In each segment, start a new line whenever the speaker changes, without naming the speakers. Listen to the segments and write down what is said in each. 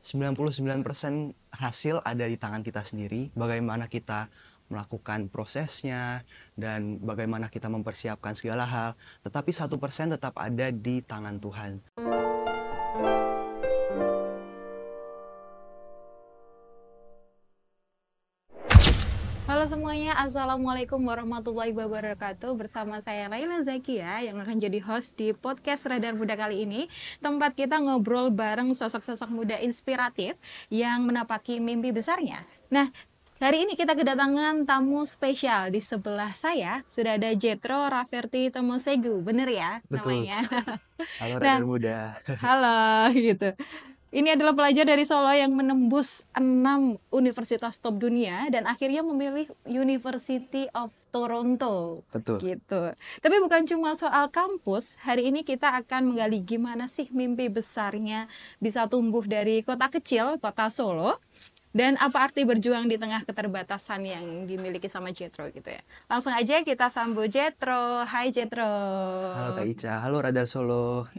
99% hasil ada di tangan kita sendiri, bagaimana kita melakukan prosesnya dan bagaimana kita mempersiapkan segala hal. Tetapi 1% tetap ada di tangan Tuhan.
Halo semuanya, Assalamualaikum warahmatullahi wabarakatuh. Bersama saya Laila Zakia yang akan jadi host di podcast Radar Muda kali ini. Tempat kita ngobrol bareng sosok-sosok muda inspiratif yang menapaki mimpi besarnya. Nah, hari ini kita kedatangan tamu spesial. Di sebelah saya sudah ada Jetro Rafferty Temosegu, bener ya
Betul.
namanya?
Halo
Nah,
Radar Muda.
halo gitu. Ini adalah pelajar dari Solo yang menembus 6 universitas top dunia dan akhirnya memilih University of Toronto.
Betul.
Gitu. Tapi bukan cuma soal kampus, hari ini kita akan menggali gimana sih mimpi besarnya bisa tumbuh dari kota kecil, kota Solo, dan apa arti berjuang di tengah keterbatasan yang dimiliki sama Jetro gitu ya. Langsung aja kita sambut Jetro. Hai Jetro.
Halo Kak Ica, halo Radar Solo.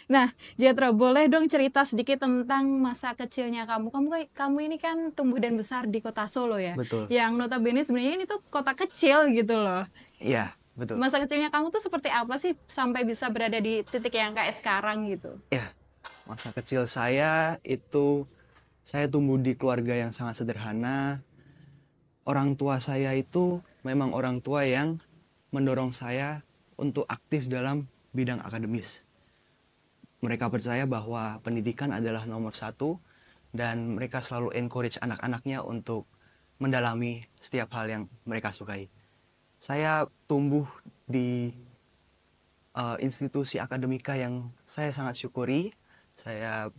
Nah, Jetro, boleh dong cerita sedikit tentang masa kecilnya kamu. Kamu ini kan tumbuh dan besar di kota Solo ya.
Betul.
Yang notabene sebenarnya ini tuh kota kecil gitu loh.
Iya, betul.
Masa kecilnya kamu tuh seperti apa sih sampai bisa berada di titik yang kayak sekarang gitu?
Ya, masa kecil saya itu saya tumbuh di keluarga yang sangat sederhana. Orang tua saya itu memang orang tua yang mendorong saya untuk aktif dalam bidang akademis. Mereka percaya bahwa pendidikan adalah nomor satu dan mereka selalu encourage anak-anaknya untuk mendalami setiap hal yang mereka sukai. Saya tumbuh di institusi akademika yang saya sangat syukuri. Saya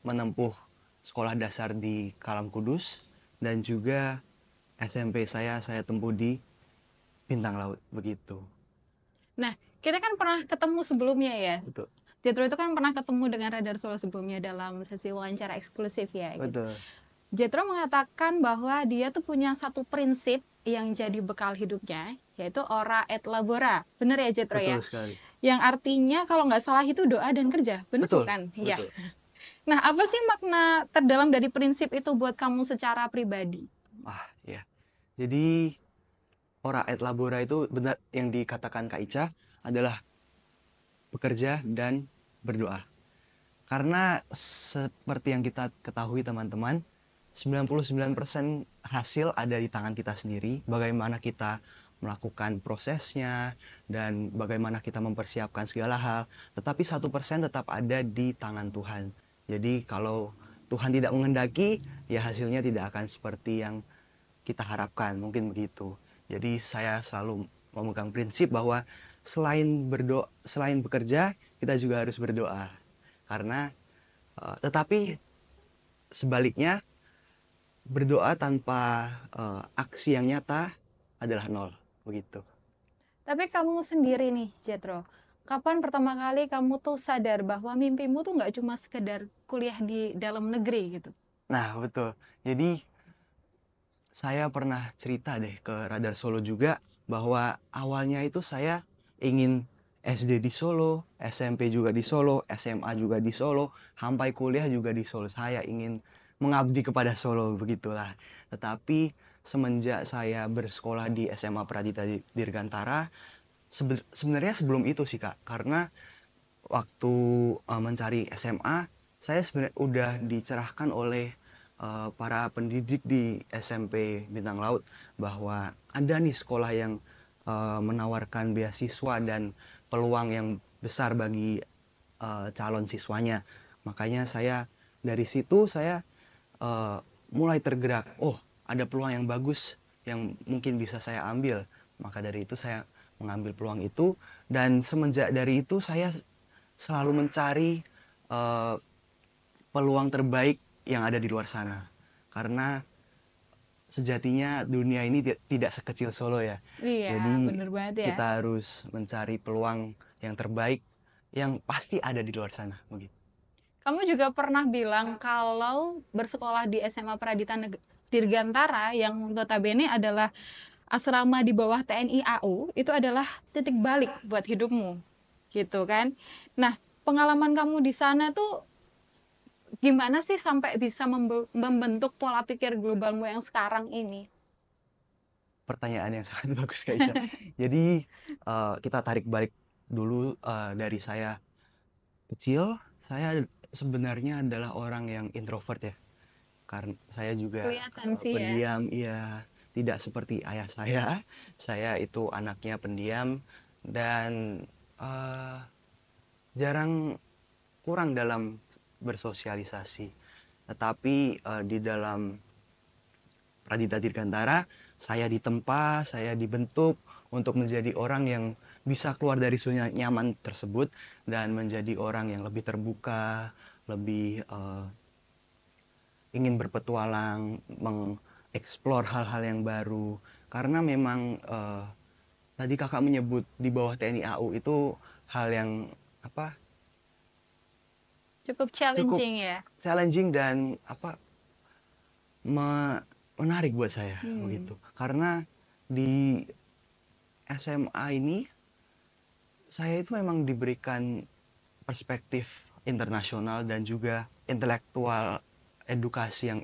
menempuh sekolah dasar di Kalam Kudus dan juga SMP saya tempuh di Bintang Laut begitu.
Nah, kita kan pernah ketemu sebelumnya ya.
Betul.
Jetro itu kan pernah ketemu dengan Radar Solo sebelumnya dalam sesi wawancara eksklusif ya. Gitu.
Betul.
Jetro mengatakan bahwa dia tuh punya satu prinsip yang jadi bekal hidupnya, yaitu ora et labora. Bener ya Jetro ya?
Betul sekali.
Yang artinya kalau nggak salah itu doa dan kerja. Bener
Betul.
bukan? Iya.
Betul.
Nah, apa sih makna terdalam dari prinsip itu buat kamu secara pribadi?
Ya. Jadi ora et labora itu benar yang dikatakan Kak Ica adalah bekerja dan berdoa. Karena seperti yang kita ketahui teman-teman, 99% hasil ada di tangan kita sendiri, bagaimana kita melakukan prosesnya dan bagaimana kita mempersiapkan segala hal. Tetapi 1% tetap ada di tangan Tuhan. Jadi kalau Tuhan tidak mengendaki, ya hasilnya tidak akan seperti yang kita harapkan, mungkin begitu. Jadi saya selalu memegang prinsip bahwa selain bekerja, kita juga harus berdoa. Karena tetapi sebaliknya berdoa tanpa aksi yang nyata adalah nol, begitu.
Tapi kamu sendiri nih, Jetro, kapan pertama kali kamu tuh sadar bahwa mimpimu tuh nggak cuma sekedar kuliah di dalam negeri gitu?
Nah, betul. Jadi saya pernah cerita deh ke Radar Solo juga bahwa awalnya itu saya ingin SD di Solo, SMP juga di Solo, SMA juga di Solo, sampai kuliah juga di Solo. Saya ingin mengabdi kepada Solo, begitulah. Tetapi semenjak saya bersekolah di SMA Pradita Dirgantara, sebenarnya sebelum itu sih Kak, karena waktu mencari SMA, saya sebenarnya udah dicerahkan oleh para pendidik di SMP Bintang Laut bahwa ada nih sekolah yang menawarkan beasiswa dan peluang yang besar bagi calon siswanya. Makanya dari situ saya mulai tergerak. Oh, ada peluang yang bagus yang mungkin bisa saya ambil. Maka dari itu saya mengambil peluang itu, dan semenjak dari itu saya selalu mencari peluang terbaik yang ada di luar sana. Karena sejatinya dunia ini tidak sekecil Solo ya.
Iya,
Jadi
bener banget ya.
kita harus mencari peluang yang terbaik yang pasti ada di luar sana, begitu.
Kamu juga pernah bilang kalau bersekolah di SMA Pradita Dirgantara yang notabene adalah asrama di bawah TNI AU, itu adalah titik balik buat hidupmu, gitu kan? Nah, pengalaman kamu di sana tuh gimana sih sampai bisa membentuk pola pikir globalmu yang sekarang ini?
Pertanyaan yang sangat bagus Kak Ica. Jadi kita tarik balik dulu, dari saya kecil, saya sebenarnya adalah orang yang introvert ya. Karena saya juga
Kelihatan sih ya.
pendiam, iya, tidak seperti ayah saya. Saya itu anaknya pendiam dan jarang kurang dalam bersosialisasi. Tetapi di dalam Pradita Dirgantara, saya ditempa, saya dibentuk untuk menjadi orang yang bisa keluar dari zona nyaman tersebut dan menjadi orang yang lebih terbuka, lebih ingin berpetualang, mengeksplor hal-hal yang baru. Karena memang tadi kakak menyebut di bawah TNI AU itu hal yang apa
Cukup
cukup
challenging ya.
challenging dan menarik buat saya begitu. Karena di SMA ini saya itu memang diberikan perspektif internasional dan juga intelektual edukasi yang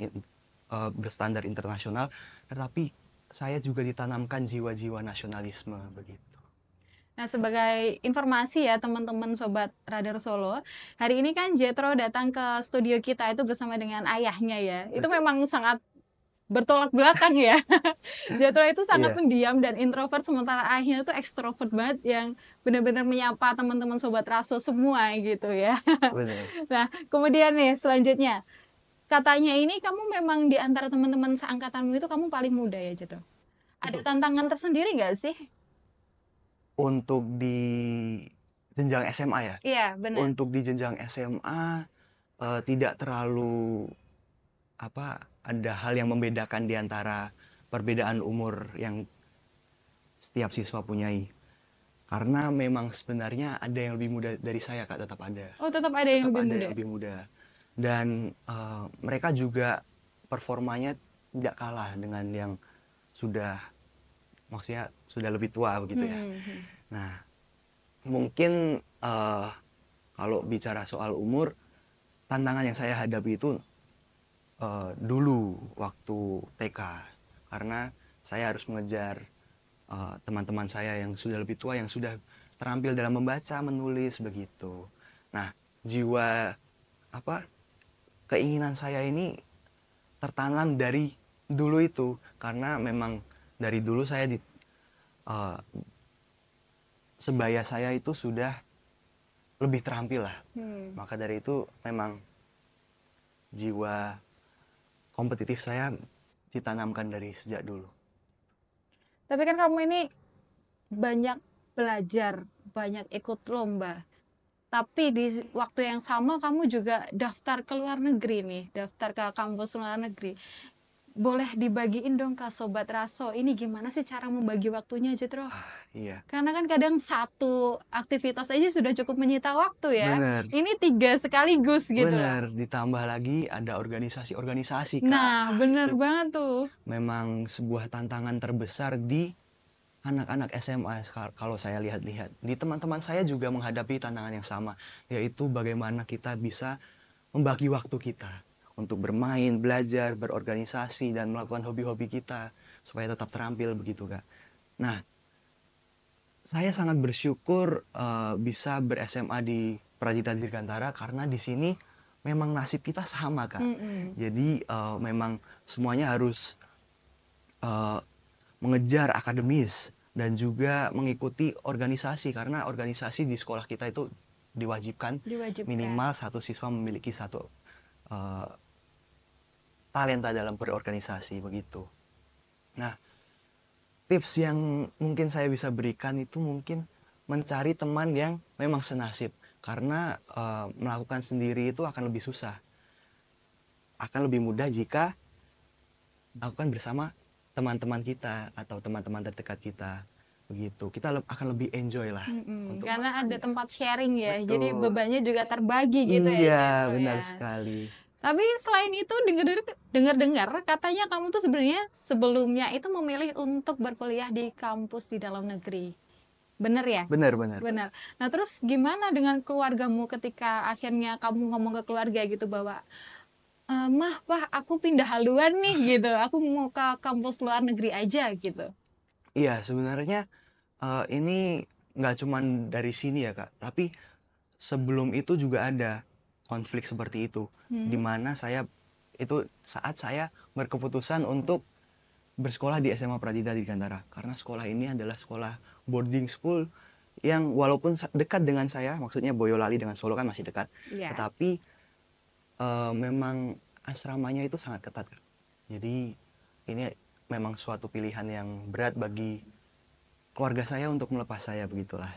berstandar internasional, tetapi saya juga ditanamkan jiwa-jiwa nasionalisme begitu.
Nah, sebagai informasi ya teman-teman Sobat Radar Solo, hari ini kan Jethro datang ke studio kita itu bersama dengan ayahnya ya. Itu
Betul.
memang sangat bertolak belakang ya. Jethro itu sangat
Iya.
pendiam dan introvert, sementara ayahnya itu ekstrovert banget yang benar-benar menyapa teman-teman Sobat Raso semua gitu ya.
Benar.
Nah, kemudian nih selanjutnya, katanya ini kamu memang di antara teman-teman seangkatanmu itu kamu paling muda ya Jethro. Ada
Betul.
tantangan tersendiri nggak sih?
Untuk di jenjang SMA ya?
Iya, benar.
Untuk di jenjang SMA tidak terlalu ada hal yang membedakan di antara perbedaan umur yang setiap siswa punyai. Karena memang sebenarnya ada yang lebih muda dari saya Kak, tetap ada.
Oh, tetap ada yang
Tetap
lebih
ada
muda.
yang lebih muda. Dan mereka juga performanya tidak kalah dengan yang sudah, maksudnya sudah lebih tua begitu ya. Nah, mungkin kalau bicara soal umur, tantangan yang saya hadapi itu dulu waktu TK, karena saya harus mengejar teman-teman saya yang sudah lebih tua, yang sudah terampil dalam membaca, menulis begitu. Nah, jiwa keinginan saya ini tertanam dari dulu itu, karena memang dari dulu saya sebaya saya itu sudah lebih terampil lah. Maka dari itu memang jiwa kompetitif saya ditanamkan dari sejak dulu.
Tapi kan kamu ini banyak belajar, banyak ikut lomba. Tapi di waktu yang sama kamu juga daftar ke luar negeri nih, daftar ke kampus luar negeri. Boleh dibagiin dong ke Sobat Raso, ini gimana sih cara membagi waktunya Jethro?
Iya.
Karena kan kadang satu aktivitas aja sudah cukup menyita waktu ya.
Bener.
Ini 3 sekaligus gitu loh.
Bener, ditambah lagi ada organisasi-organisasi Kak.
Nah, bener
Itu
banget tuh.
memang sebuah tantangan terbesar di anak-anak SMA kalau saya lihat-lihat. Di teman-teman saya juga menghadapi tantangan yang sama, yaitu bagaimana kita bisa membagi waktu kita untuk bermain, belajar, berorganisasi, dan melakukan hobi-hobi kita supaya tetap terampil begitu Kak. Nah, saya sangat bersyukur bisa ber-SMA di Pradita Dirgantara, karena di sini memang nasib kita sama Kak. Jadi memang semuanya harus mengejar akademis dan juga mengikuti organisasi, karena organisasi di sekolah kita itu diwajibkan minimal satu siswa memiliki satu talenta dalam berorganisasi begitu. Nah, tips yang mungkin saya bisa berikan itu mungkin mencari teman yang memang senasib, karena melakukan sendiri itu akan lebih susah. Akan lebih mudah jika melakukan bersama teman-teman kita atau teman-teman terdekat kita begitu. Kita akan lebih enjoy lah.
Karena ada tempat sharing ya.
Betul.
Jadi bebannya juga terbagi gitu ya.
Iya,
Jethro,
benar
ya.
sekali.
Tapi selain itu dengar-dengar katanya kamu tuh sebenarnya sebelumnya itu memilih untuk berkuliah di kampus di dalam negeri. Bener ya?
Benar-benar.
Benar. Nah, terus gimana dengan keluargamu ketika akhirnya kamu ngomong ke keluarga gitu bahwa mah, pah, aku pindah haluan nih gitu. Aku mau ke kampus luar negeri aja gitu.
Iya, sebenarnya ini nggak cuman dari sini ya Kak, tapi sebelum itu juga ada konflik seperti itu, di
Hmm.
mana saat saya berkeputusan untuk bersekolah di SMA Pradita Dirgantara, karena sekolah ini adalah sekolah boarding school yang walaupun dekat dengan saya, maksudnya Boyolali dengan Solo kan masih dekat,
Iya.
tetapi memang asramanya itu sangat ketat, Kak. Jadi ini memang suatu pilihan yang berat bagi keluarga saya untuk melepas saya, begitulah.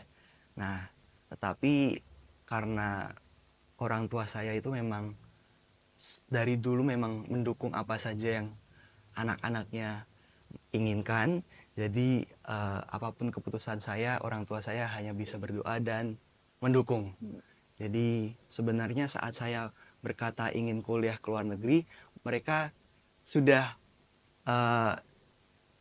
Nah, tetapi karena orang tua saya itu memang dari dulu memang mendukung apa saja yang anak-anaknya inginkan. Jadi apapun keputusan saya, orang tua saya hanya bisa berdoa dan mendukung. Jadi sebenarnya saat saya berkata ingin kuliah ke luar negeri, mereka sudah eh,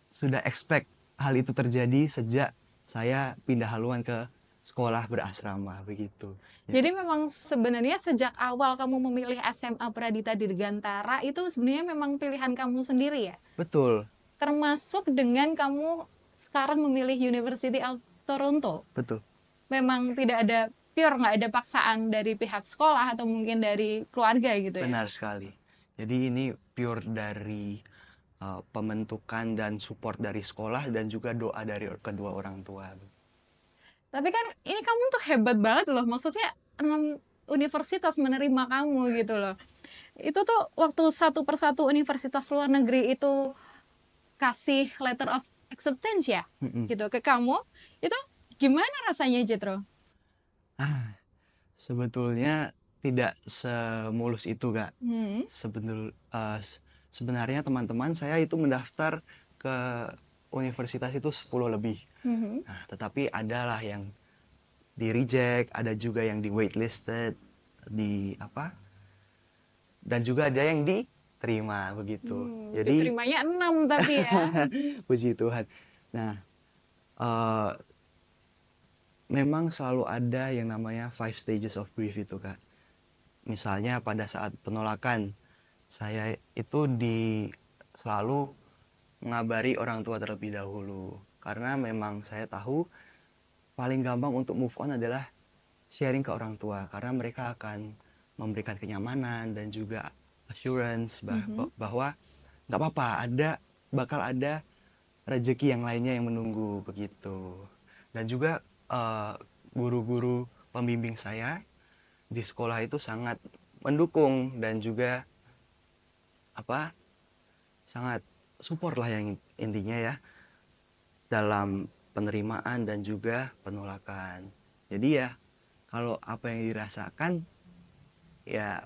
sudah expect hal itu terjadi sejak saya pindah haluan ke sekolah berasrama, begitu.
Jadi memang sebenarnya sejak awal kamu memilih SMA Pradita Dirgantara itu sebenarnya memang pilihan kamu sendiri ya?
Betul,
Termasuk dengan kamu sekarang memilih University of Toronto.
betul.
Memang tidak ada pure, nggak ada paksaan dari pihak sekolah atau mungkin dari keluarga gitu ya?
Benar sekali. Jadi ini pure dari pembentukan dan support dari sekolah dan juga doa dari kedua orang tua.
Tapi kan ini kamu tuh hebat banget loh, maksudnya 6 universitas menerima kamu gitu loh. Itu tuh waktu satu persatu universitas luar negeri itu kasih letter of acceptance ya
Mm-mm.
gitu ke kamu, itu gimana rasanya Jetro?
Ah, sebetulnya tidak semulus itu, Kak.
Hmm.
Sebenarnya teman-teman saya itu mendaftar ke universitas itu 10 lebih.
Mhm.
Nah, tetapi adalah yang di reject, ada juga yang di waitlisted, di apa? Dan juga ada yang diterima begitu. Jadi
Diterimanya 6 tapi ya.
puji Tuhan. Nah, eh, memang selalu ada yang namanya 5 stages of grief itu, Kak. Misalnya pada saat penolakan, saya itu selalu mengabari orang tua terlebih dahulu. Karena memang saya tahu paling gampang untuk move on adalah sharing ke orang tua. Karena mereka akan memberikan kenyamanan dan juga assurance bahwa nggak apa-apa, bakal ada rezeki yang lainnya yang menunggu begitu. Dan juga guru-guru pembimbing saya di sekolah itu sangat mendukung dan juga sangat support lah yang intinya ya dalam penerimaan dan juga penolakan. Jadi ya kalau apa yang dirasakan ya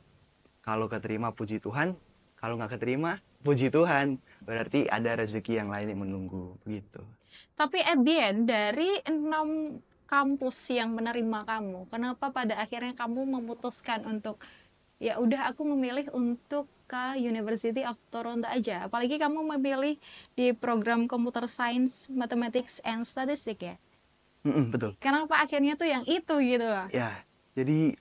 kalau keterima puji Tuhan, kalau nggak keterima puji Tuhan, berarti ada rezeki yang lain yang menunggu begitu.
Tapi at the end dari 6 kampus yang menerima kamu, kenapa pada akhirnya kamu memutuskan untuk ya udah aku memilih untuk ke University of Toronto aja. Apalagi kamu memilih di program Computer Science, Mathematics and Statistics ya.
Betul.
Kenapa akhirnya tuh yang itu gitu loh?
Ya, jadi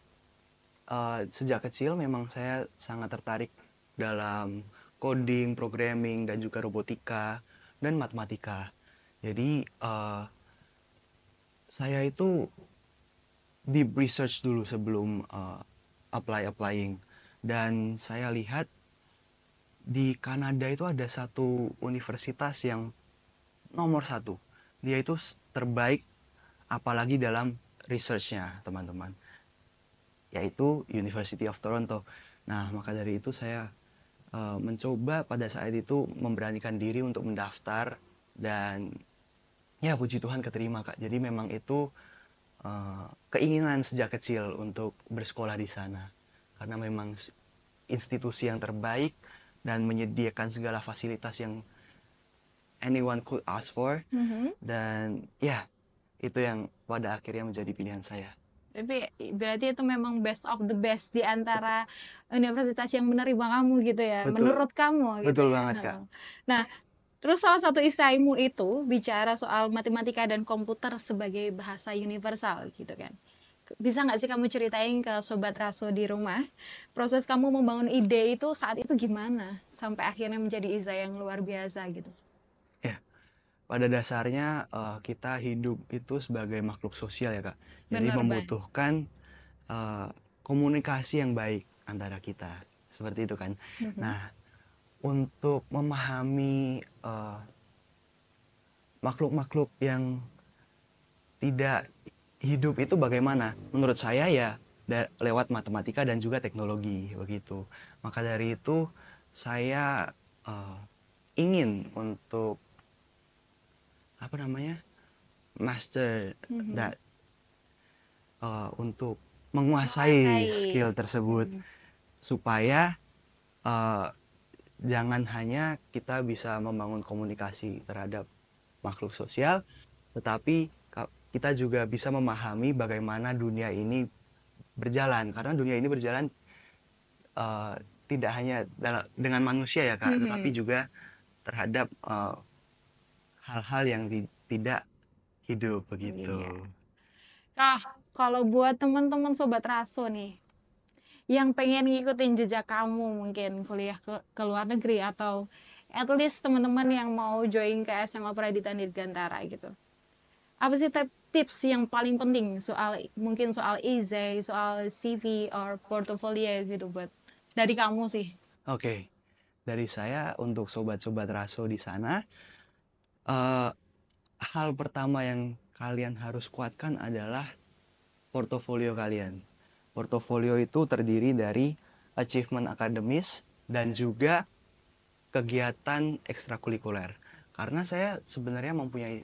sejak kecil memang saya sangat tertarik dalam coding, programming, dan juga robotika dan matematika. Jadi saya itu deep research dulu sebelum applying. Dan saya lihat di Kanada itu ada satu universitas yang nomor 1. Dia itu terbaik apalagi dalam researchnya, teman-teman. Yaitu University of Toronto. Nah, maka dari itu saya mencoba pada saat itu memberanikan diri untuk mendaftar dan ya puji Tuhan keterima, Kak. Jadi memang itu keinginan sejak kecil untuk bersekolah di sana. Karena memang institusi yang terbaik dan menyediakan segala fasilitas yang anyone could ask for. Dan ya, itu yang pada akhirnya menjadi pilihan saya.
Tapi berarti itu memang best of the best di antara universitas yang menerima kamu gitu ya,
Betul.
menurut kamu gitu
Betul
ya.
banget, Kak.
Nah, Terus salah satu esaimu itu bicara soal matematika dan komputer sebagai bahasa universal gitu kan. Bisa nggak sih kamu ceritain ke Sobat Raso di rumah, proses kamu membangun ide itu saat itu gimana? Sampai akhirnya menjadi esai yang luar biasa gitu.
Ya, pada dasarnya kita hidup itu sebagai makhluk sosial ya Kak. Jadi
Bener banget.
membutuhkan eh, komunikasi yang baik antara kita. Seperti itu kan.
Mhm.
Nah, untuk memahami makhluk-makhluk yang tidak hidup itu bagaimana? Menurut saya ya lewat matematika dan juga teknologi begitu. Maka dari itu saya eh, ingin untuk apa namanya master
Mhm.
that untuk menguasai
Menguasai.
skill tersebut
Mhm.
supaya eh, jangan hanya kita bisa membangun komunikasi terhadap makhluk sosial, tetapi kita juga bisa memahami bagaimana dunia ini berjalan. Karena dunia ini berjalan eh, tidak hanya dengan manusia ya Kak, tetapi
Mhm.
juga terhadap hal-hal yang tidak hidup begitu.
Iya. Nah, kalau buat teman-teman Sobat Raso nih, yang pengen ngikutin jejak kamu mungkin kuliah ke luar negeri atau at least teman-teman yang mau join ke SMA Pradita Dirgantara gitu. Apa sih tips yang paling penting soal mungkin soal essay, soal CV or portfolio gitu buat dari kamu sih?
Oke, dari saya untuk sobat-sobat Raso di sana, eh, hal pertama yang kalian harus kuatkan adalah portofolio kalian. Portofolio itu terdiri dari achievement akademis dan juga kegiatan ekstrakurikuler. Karena saya sebenarnya mempunyai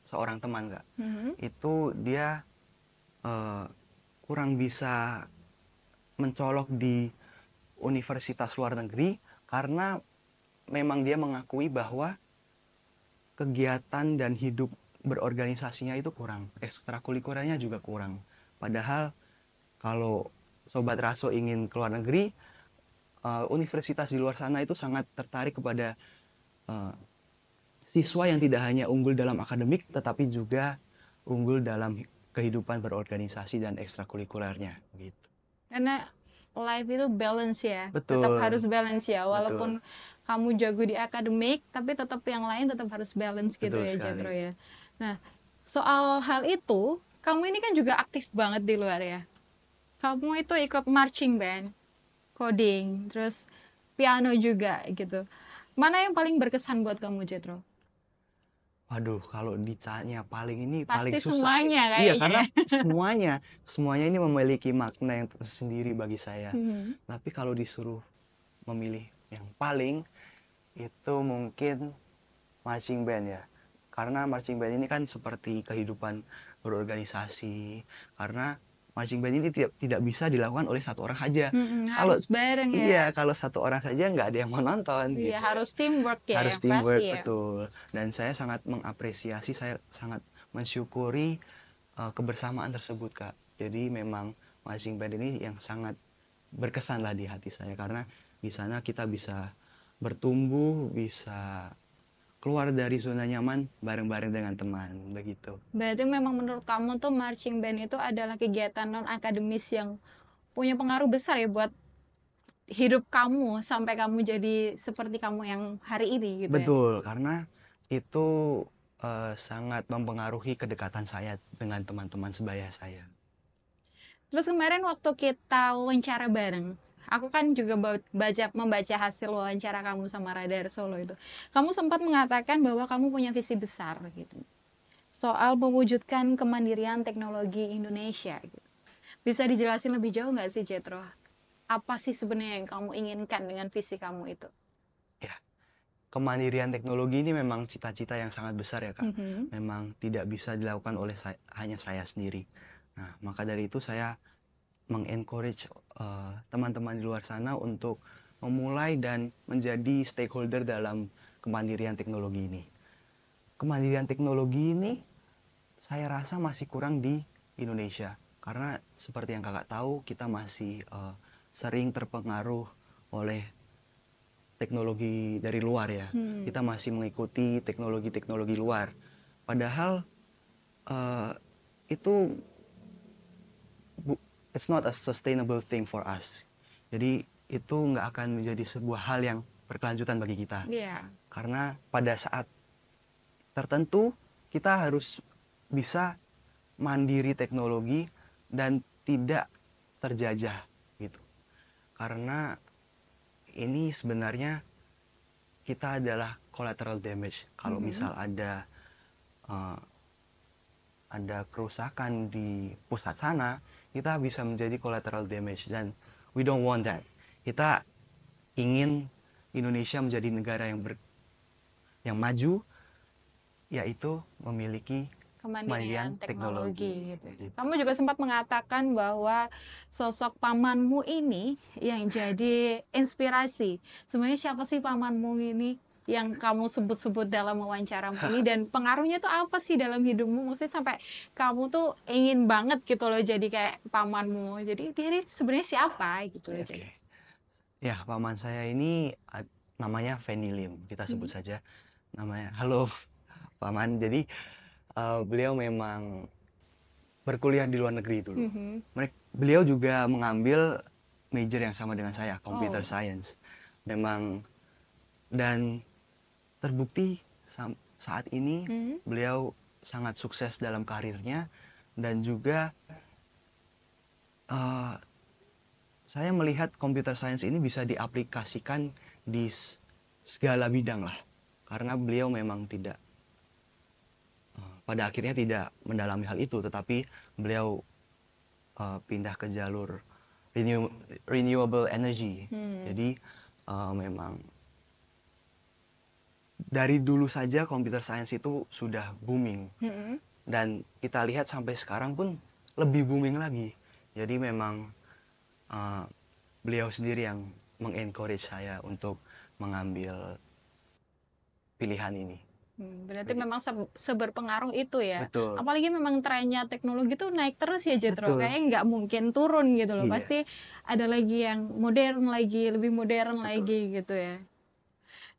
seorang teman Kak.
Mhm.
Itu dia eh, kurang bisa mencolok di universitas luar negeri karena memang dia mengakui bahwa kegiatan dan hidup berorganisasinya itu kurang, ekstrakurikulernya juga kurang. Padahal kalau Sobat Raso ingin ke luar negeri, universitas di luar sana itu sangat tertarik kepada uh, siswa yang tidak hanya unggul dalam akademik, tetapi juga unggul dalam kehidupan berorganisasi dan ekstrakurikulernya. Gitu.
Karena life itu balance ya, tetap
Betul,
harus balance ya,
betul,
walaupun kamu jago di akademik, tapi tetap yang lain tetap harus balance gitu
betul
ya, Jethro
sekali.
ya. Nah, soal hal itu, kamu ini kan juga aktif banget di luar ya. Kamu itu ikut marching band, coding, terus piano juga gitu. Mana yang paling berkesan buat kamu, Jethro?
Waduh, kalau ditanya paling ini paling
Pasti
susah.
semuanya
Iya,
kayaknya
karena
ya.
semuanya ini memiliki makna yang tersendiri bagi saya.
Mhm.
Tapi kalau disuruh memilih yang paling, itu mungkin marching band ya. Karena marching band ini kan seperti kehidupan berorganisasi. Karena marching band ini tidak bisa dilakukan oleh satu orang saja. Kalau
Harus bareng ya.
iya, kalau satu orang saja nggak ada yang mau nonton
Iya,
gitu.
harus teamwork ya
Harus
yang pasti
teamwork
ya.
betul. Dan saya sangat mengapresiasi, saya sangat mensyukuri kebersamaan tersebut Kak. Jadi memang marching band ini yang sangat berkesan lah di hati saya karena di sana kita bisa bertumbuh, bisa keluar dari zona nyaman bareng-bareng dengan teman begitu.
Berarti memang menurut kamu tuh marching band itu adalah kegiatan non akademis yang punya pengaruh besar ya buat hidup kamu sampai kamu jadi seperti kamu yang hari ini gitu ya.
Betul, karena itu sangat mempengaruhi kedekatan saya dengan teman-teman sebaya saya.
Terus kemarin waktu kita wawancara bareng, aku kan juga membaca hasil wawancara kamu sama Radar Solo itu. Kamu sempat mengatakan bahwa kamu punya visi besar gitu. Soal mewujudkan kemandirian teknologi Indonesia gitu. Bisa dijelasin lebih jauh nggak sih, Jethro? Apa sih sebenarnya yang kamu inginkan dengan visi kamu itu?
Ya, kemandirian teknologi ini memang cita-cita yang sangat besar ya Kak.
Mhm.
Memang tidak bisa dilakukan oleh hanya saya sendiri. Nah, maka dari itu saya mengencourage teman-teman di luar sana untuk memulai dan menjadi stakeholder dalam kemandirian teknologi ini. Kemandirian teknologi ini saya rasa masih kurang di Indonesia karena seperti yang kakak tahu kita masih sering terpengaruh oleh teknologi dari luar ya. Kita masih mengikuti teknologi-teknologi luar. Padahal itu it's not a sustainable thing for us. Jadi itu nggak akan menjadi sebuah hal yang berkelanjutan bagi kita.
Iya.
Karena pada saat tertentu kita harus bisa mandiri teknologi dan tidak terjajah gitu. Karena ini sebenarnya kita adalah collateral damage. Kalau misal ada kerusakan di pusat sana, kita bisa menjadi collateral damage dan we don't want that. Kita ingin Indonesia menjadi negara yang maju, yaitu memiliki
Kemandirian teknologi gitu.
Gitu.
Kamu juga sempat mengatakan bahwa sosok pamanmu ini yang jadi inspirasi. Sebenarnya siapa sih pamanmu ini yang kamu sebut-sebut dalam wawancaramu ini, dan pengaruhnya tuh apa sih dalam hidupmu? Maksudnya sampai kamu tuh ingin banget gitu loh jadi kayak pamanmu. Jadi dia ini sebenarnya siapa gitu loh.
Oke. Ya, paman saya ini namanya Feni Lim. Kita sebut saja namanya. Halo, paman. Jadi beliau memang berkuliah di luar negeri dulu. Beliau juga mengambil major yang sama dengan saya, computer science. Memang, dan terbukti saat ini beliau sangat sukses dalam karirnya, dan juga saya melihat computer science ini bisa diaplikasikan di segala bidang lah. Karena beliau memang tidak pada akhirnya tidak mendalami hal itu, tetapi beliau pindah ke jalur renewable energy. Jadi memang dari dulu saja computer science itu sudah booming, dan kita lihat sampai sekarang pun lebih booming lagi. Jadi memang beliau sendiri yang mengencourage saya untuk mengambil pilihan ini.
Berarti memang seberpengaruh itu ya.
Betul.
Apalagi memang trennya teknologi tuh naik terus ya Jetro.
Betul.
Kayaknya nggak mungkin turun gitu loh.
Iya.
Pasti ada lagi yang modern lagi, lebih modern
Betul.
lagi gitu ya.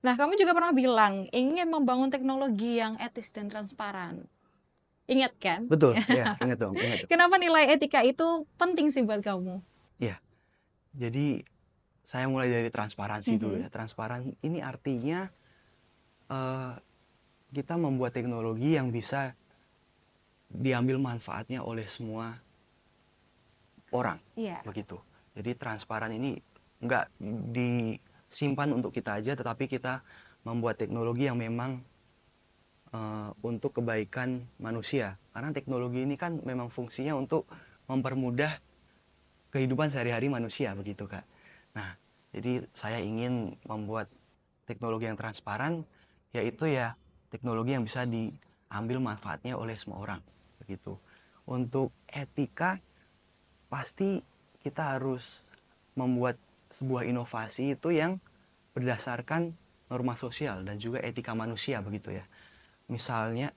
Nah, kamu juga pernah bilang ingin membangun teknologi yang etis dan transparan. Ingat kan?
Betul, ya, ingat dong.
Kenapa nilai etika itu penting sih buat kamu?
Iya. Jadi saya mulai dari transparansi dulu ya. Transparan ini artinya kita membuat teknologi yang bisa diambil manfaatnya oleh semua orang.
Iya.
Begitu. Jadi transparan ini nggak disimpan untuk kita aja, tetapi kita membuat teknologi yang memang untuk kebaikan manusia. Karena teknologi ini kan memang fungsinya untuk mempermudah kehidupan sehari-hari manusia, begitu Kak. Nah, jadi saya ingin membuat teknologi yang transparan, yaitu ya teknologi yang bisa diambil manfaatnya oleh semua orang, begitu. Untuk etika, pasti kita harus membuat sebuah inovasi itu yang berdasarkan norma sosial dan juga etika manusia, begitu ya. Misalnya,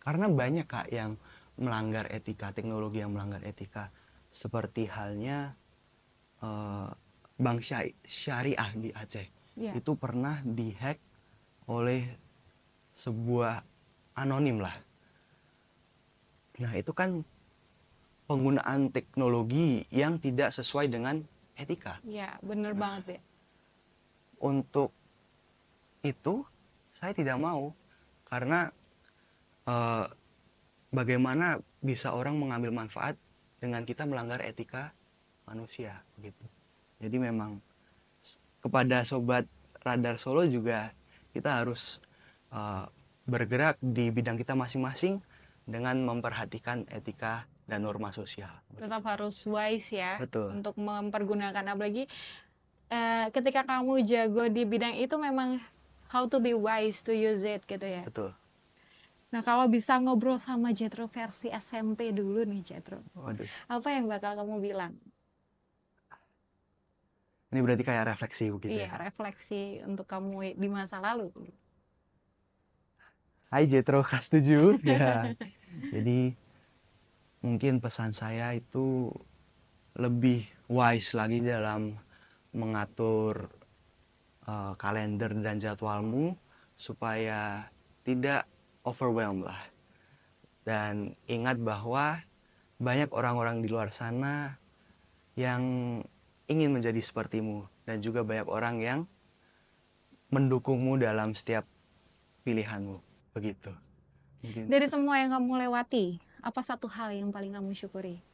karena banyak Kak yang melanggar etika, teknologi yang melanggar etika, seperti halnya Bank Syariah di Aceh. Itu pernah dihack oleh sebuah anonim lah. Nah, itu kan penggunaan teknologi yang tidak sesuai dengan etika.
Iya, bener banget ya.
Untuk itu saya tidak mau, karena bagaimana bisa orang mengambil manfaat dengan kita melanggar etika manusia gitu. Jadi memang kepada sobat Radar Solo juga kita harus bergerak di bidang kita masing-masing dengan memperhatikan etika dan norma sosial.
Tetap harus wise ya.
Betul.
Untuk mempergunakan, apalagi ketika kamu jago di bidang itu memang how to be wise to use it gitu ya.
Betul.
Nah, kalau bisa ngobrol sama Jetro versi SMP dulu nih Jetro,
Waduh.
apa yang bakal kamu bilang?
Ini berarti kayak refleksi begitu
Iya,
ya.
refleksi untuk kamu di masa lalu.
Hai Jetro kelas 7 ya. Jadi mungkin pesan saya itu lebih wise lagi dalam mengatur kalender dan jadwalmu supaya tidak overwhelmed lah. Dan ingat bahwa banyak orang-orang di luar sana yang ingin menjadi sepertimu dan juga banyak orang yang mendukungmu dalam setiap pilihanmu. Begitu. Mungkin
Dari semua yang kamu lewati, apa satu hal yang paling kamu syukuri?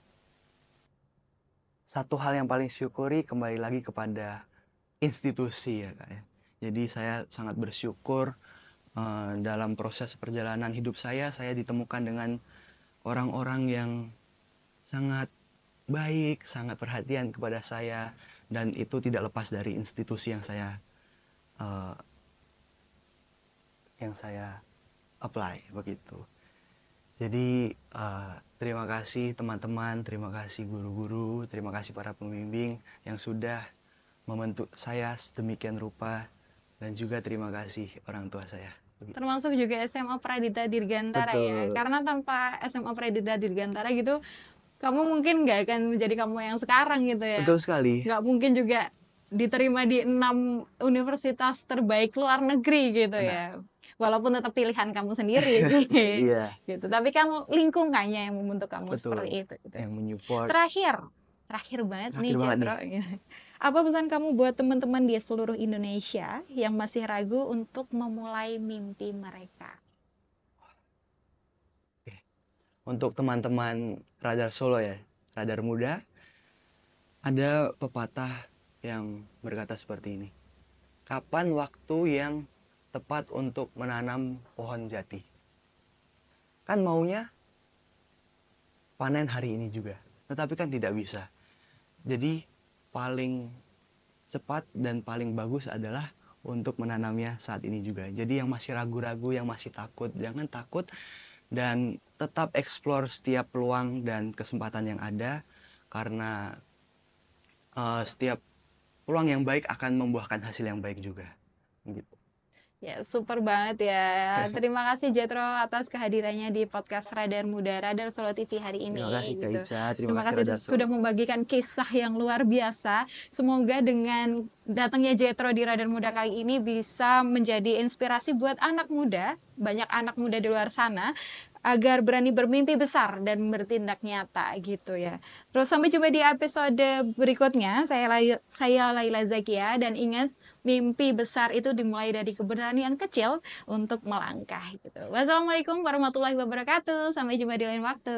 satu hal yang paling syukuri kembali lagi kepada institusi ya Kak ya. Jadi saya sangat bersyukur dalam proses perjalanan hidup saya ditemukan dengan orang-orang yang sangat baik, sangat perhatian kepada saya, dan itu tidak lepas dari institusi uh, yang saya apply begitu. Jadi terima kasih teman-teman, terima kasih guru-guru, terima kasih para pembimbing yang sudah membentuk saya sedemikian rupa, dan juga terima kasih orang tua saya. Begitu.
Termasuk juga SMA Pradita Dirgantara ya,
Betul.
karena tanpa SMA Pradita Dirgantara gitu, kamu mungkin nggak akan menjadi kamu yang sekarang gitu ya.
Betul sekali.
Nggak mungkin juga diterima di 6 universitas terbaik luar negeri gitu ya. Walaupun tetap pilihan kamu sendiri sih.
Iya.
Gitu. Tapi kan lingkungannya yang membentuk kamu
Betul.
seperti itu. Gitu.
Yang menyupport.
Terakhir banget nih Jetro. Apa pesan kamu buat teman-teman di seluruh Indonesia yang masih ragu untuk memulai mimpi mereka?
Untuk teman-teman Radar Solo ya, Radar Muda, ada pepatah yang berkata seperti ini. Kapan waktu yang tepat untuk menanam pohon jati? Kan maunya panen hari ini juga, tetapi kan tidak bisa. Jadi paling cepat dan paling bagus adalah untuk menanamnya saat ini juga. Jadi yang masih ragu-ragu, yang masih takut, jangan takut dan tetap explore setiap peluang dan kesempatan yang ada, karena setiap peluang yang baik akan membuahkan hasil yang baik juga. Gitu.
Ya, super banget ya. Terima kasih Jetro atas kehadirannya di podcast Radar Muda, Radar Solo TV hari ini.
Terima kasih Kak
Gitu.
Ica,
Terima kasih sudah membagikan kisah yang luar biasa. Semoga dengan datangnya Jetro di Radar Muda kali ini bisa menjadi inspirasi buat anak muda, banyak anak muda di luar sana, agar berani bermimpi besar dan bertindak nyata gitu ya. Terus sampai jumpa di episode berikutnya. Saya Laila Zakia, dan ingat, mimpi besar itu dimulai dari keberanian kecil untuk melangkah gitu. Wassalamualaikum warahmatullahi wabarakatuh. Sampai jumpa di lain waktu.